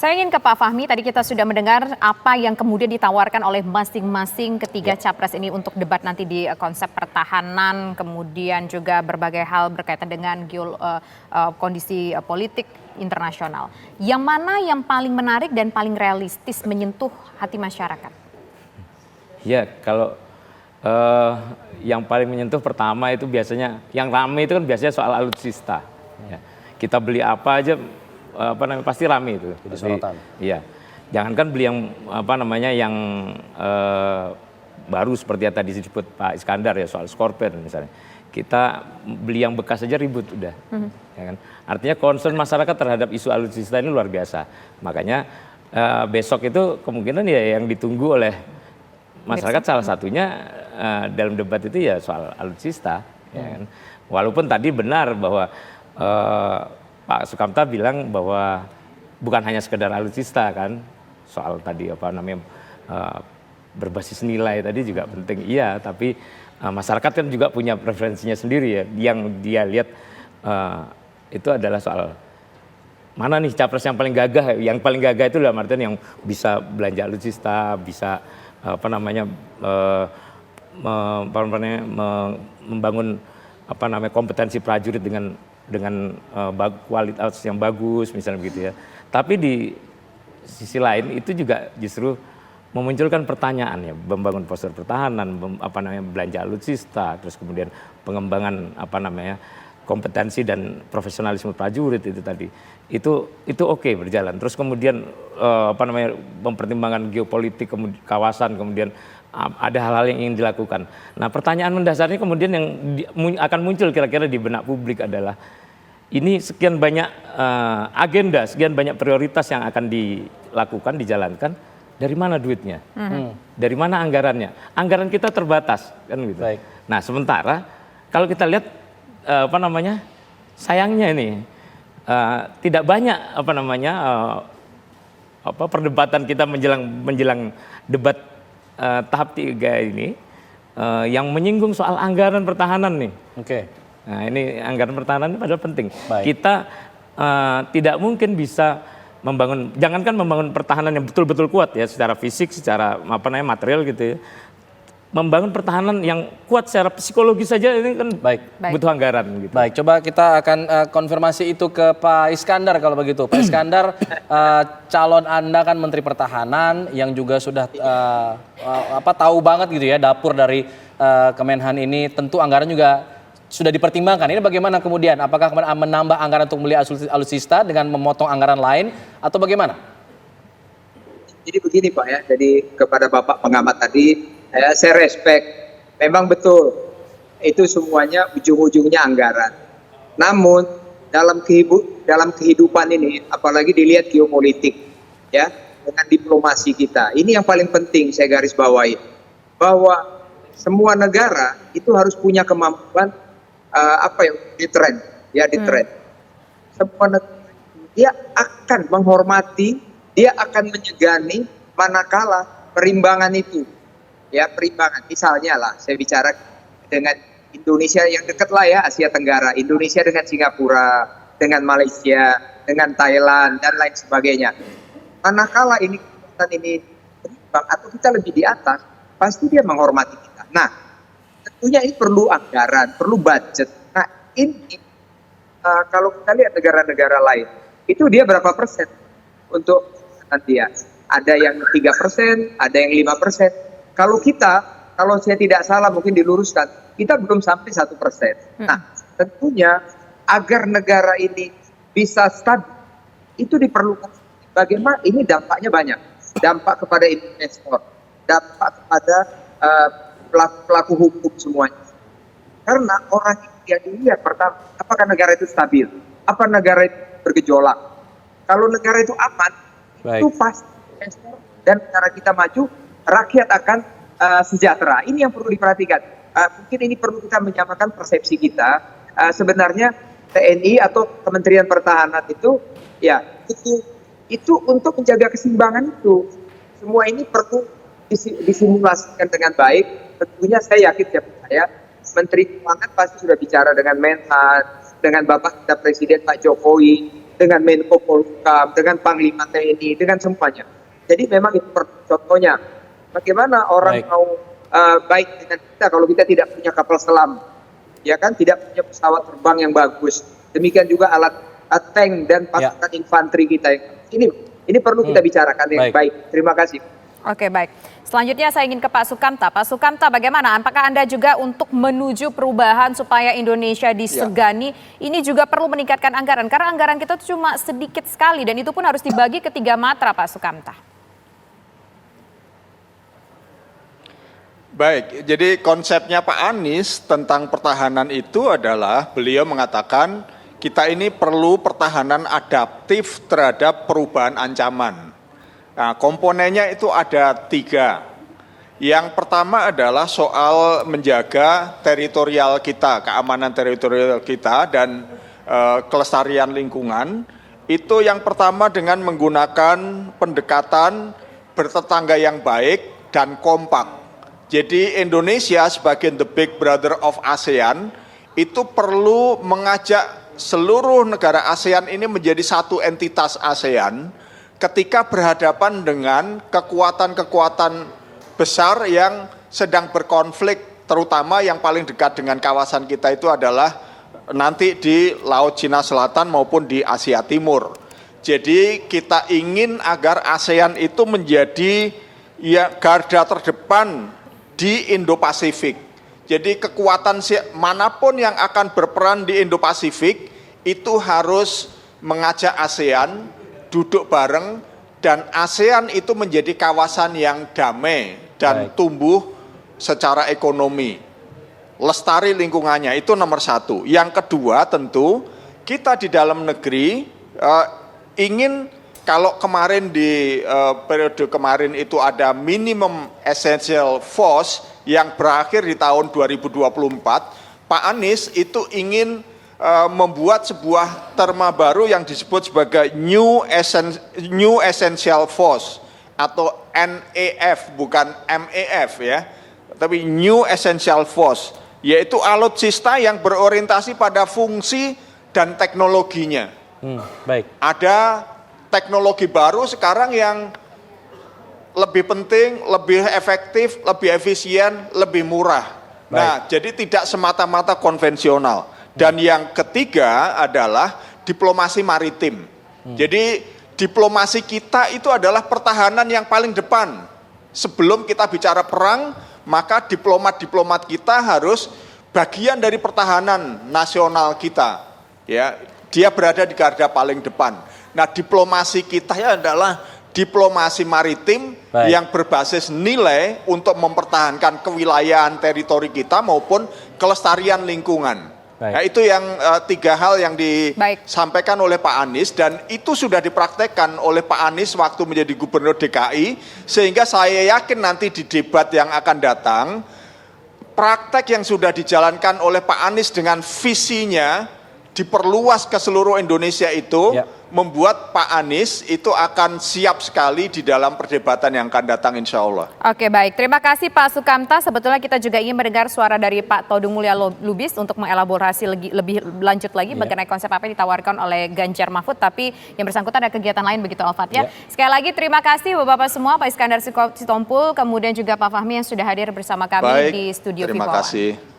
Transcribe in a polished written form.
Saya ingin ke Pak Fahmi, tadi kita sudah mendengar apa yang kemudian ditawarkan oleh masing-masing ketiga capres ini untuk debat nanti di konsep pertahanan, kemudian juga berbagai hal berkaitan dengan kondisi politik internasional. Yang mana yang paling menarik dan paling realistis menyentuh hati masyarakat? Ya, kalau yang paling menyentuh pertama itu biasanya, yang ramai itu kan biasanya soal alutsista. Ya. Kita beli apa aja, pasti rame itu. Jadi sorotan. Iya, jangankan beli yang yang baru seperti yang tadi disebut Pak Iskandar ya, soal Scorpion misalnya. Kita beli yang bekas aja ribut udah. Ya kan? Artinya concern masyarakat terhadap isu alutsista ini luar biasa. Makanya besok itu kemungkinan ya yang ditunggu oleh masyarakat salah satunya dalam debat itu ya soal alutsista. Ya kan? Walaupun tadi benar bahwa Pak Sukamta bilang bahwa bukan hanya sekedar alutsista kan, soal tadi berbasis nilai tadi juga penting, iya, tapi masyarakat kan juga punya preferensinya sendiri ya, yang dia lihat itu adalah soal mana nih capres yang paling gagah itu dalam artian yang bisa belanja alutsista, bisa membangun kompetensi prajurit dengan kualitas yang bagus misalnya begitu ya. Tapi di sisi lain itu juga justru memunculkan pertanyaan ya, membangun postur pertahanan, belanja alutsista, terus kemudian pengembangan kompetensi dan profesionalisme prajurit itu tadi. Itu oke berjalan. Terus kemudian mempertimbangkan geopolitik kawasan, kemudian ada hal-hal yang ingin dilakukan. Nah, pertanyaan mendasarnya kemudian yang akan muncul kira-kira di benak publik adalah ini sekian banyak agenda, sekian banyak prioritas yang akan dilakukan, dijalankan, dari mana duitnya? Dari mana anggarannya? Anggaran kita terbatas, kan gitu. Baik. Nah, sementara kalau kita lihat sayangnya ini tidak banyak perdebatan kita menjelang debat tahap 3 ini yang menyinggung soal anggaran pertahanan nih. Oke. Nah, ini anggaran pertahanan ini padahal penting. Baik. Kita tidak mungkin bisa jangankan membangun pertahanan yang betul-betul kuat ya secara fisik, secara material gitu ya. Membangun pertahanan yang kuat secara psikologis saja ini kan butuh anggaran gitu. Baik, coba kita akan konfirmasi itu ke Pak Iskandar kalau begitu. Pak Iskandar, calon Anda kan Menteri Pertahanan yang juga sudah tahu banget gitu ya dapur dari Kemenhan ini, tentu anggaran juga sudah dipertimbangkan. Ini bagaimana kemudian? Apakah menambah anggaran untuk membeli alutsista dengan memotong anggaran lain atau bagaimana? Jadi begini Pak ya, jadi kepada Bapak pengamat tadi, saya respect, memang betul itu semuanya ujung-ujungnya anggaran. Namun dalam kehidupan ini, apalagi dilihat geopolitik ya, dengan diplomasi kita, ini yang paling penting saya garis bawahi, bahwa semua negara itu harus punya kemampuan deterrent. Semua negara dia akan menghormati, dia akan menyegani manakala perimbangan itu. Ya, perimbangan. Misalnya lah, saya bicara dengan Indonesia yang dekat lah ya, Asia Tenggara. Indonesia dengan Singapura, dengan Malaysia, dengan Thailand, dan lain sebagainya. Manakala ini berimbang atau kita lebih di atas, pasti dia menghormati kita. Nah, tentunya ini perlu anggaran, perlu budget. Nah, ini kalau kita lihat negara-negara lain, itu dia berapa persen untuk dia? Ada yang 3%, ada yang 5%. Kalau saya tidak salah mungkin diluruskan, kita belum sampai 1%. Nah, tentunya agar negara ini bisa stabil, itu diperlukan. Bagaimana ini dampaknya banyak. Dampak kepada investor, dampak kepada pelaku hukum semuanya. Karena orang yang dilihat pertama, apakah negara itu stabil? Apa negara itu bergejolak? Kalau negara itu aman, itu pasti investor dan negara kita maju, rakyat akan sejahtera. Ini yang perlu diperhatikan. Mungkin ini perlu kita menyamakan persepsi kita. Sebenarnya TNI atau Kementerian Pertahanan itu ya itu untuk menjaga keseimbangan itu. Semua ini perlu disimulasikan dengan baik. Tentunya saya yakin Menteri Keuangan pasti sudah bicara dengan Menhan, dengan Bapak kita Presiden Pak Jokowi, dengan Menko Polhukam, dengan Panglima TNI, dengan semuanya. Jadi memang itu contohnya. Bagaimana orang Baik. mau baik dengan kita kalau kita tidak punya kapal selam, ya kan, tidak punya pesawat terbang yang bagus. Demikian juga alat tank dan pasukan infanteri kita. Ini perlu kita bicarakan yang baik. Terima kasih. Oke, baik. Selanjutnya saya ingin ke Pak Sukamta. Pak Sukamta, bagaimana? Apakah Anda juga untuk menuju perubahan supaya Indonesia disegani, ini juga perlu meningkatkan anggaran? Karena anggaran kita itu cuma sedikit sekali dan itu pun harus dibagi ke 3 matra, Pak Sukamta. Baik, jadi konsepnya Pak Anies tentang pertahanan itu adalah beliau mengatakan kita ini perlu pertahanan adaptif terhadap perubahan ancaman. Nah, komponennya itu ada 3. Yang pertama adalah soal menjaga teritorial kita, keamanan teritorial kita dan kelestarian lingkungan. Itu yang pertama dengan menggunakan pendekatan bertetangga yang baik dan kompak. Jadi Indonesia sebagai the big brother of ASEAN itu perlu mengajak seluruh negara ASEAN ini menjadi satu entitas ASEAN ketika berhadapan dengan kekuatan-kekuatan besar yang sedang berkonflik, terutama yang paling dekat dengan kawasan kita itu adalah nanti di Laut Cina Selatan maupun di Asia Timur. Jadi kita ingin agar ASEAN itu menjadi garda terdepan di Indo-Pasifik. Jadi kekuatan manapun yang akan berperan di Indo-Pasifik itu harus mengajak ASEAN duduk bareng dan ASEAN itu menjadi kawasan yang damai dan tumbuh secara ekonomi. Lestari lingkungannya itu nomor 1. Yang kedua tentu kita di dalam negeri ingin, kalau kemarin di periode kemarin itu ada minimum essential force yang berakhir di tahun 2024, Pak Anies itu ingin membuat sebuah terma baru yang disebut sebagai New Essential Force atau NEF, bukan MEF ya, tapi New Essential Force, yaitu alutsista yang berorientasi pada fungsi dan teknologinya. Ada teknologi baru sekarang yang lebih penting, lebih efektif, lebih efisien, lebih murah. Nah, jadi tidak semata-mata konvensional. Dan yang ketiga adalah diplomasi maritim. Jadi diplomasi kita itu adalah pertahanan yang paling depan. Sebelum kita bicara perang, maka diplomat-diplomat kita harus bagian dari pertahanan nasional kita. Ya, dia berada di garda paling depan. Nah, diplomasi kita adalah diplomasi maritim yang berbasis nilai untuk mempertahankan kewilayahan teritori kita maupun kelestarian lingkungan. Nah, itu yang 3 hal yang disampaikan oleh Pak Anies dan itu sudah dipraktekkan oleh Pak Anies waktu menjadi Gubernur DKI, sehingga saya yakin nanti di debat yang akan datang praktek yang sudah dijalankan oleh Pak Anies dengan visinya diperluas ke seluruh Indonesia itu membuat Pak Anies itu akan siap sekali di dalam perdebatan yang akan datang insya Allah. Oke, baik. Terima kasih Pak Sukamta. Sebetulnya kita juga ingin mendengar suara dari Pak Todung Mulya Lubis untuk mengelaborasi lebih lanjut lagi mengenai konsep apa yang ditawarkan oleh Ganjar Mahfud, tapi yang bersangkutan ada kegiatan lain begitu Alfat ya. Sekali lagi terima kasih Bapak-Bapak semua, Pak Iskandar Sitompul, kemudian juga Pak Fahmi yang sudah hadir bersama kami di studio Terima kasih.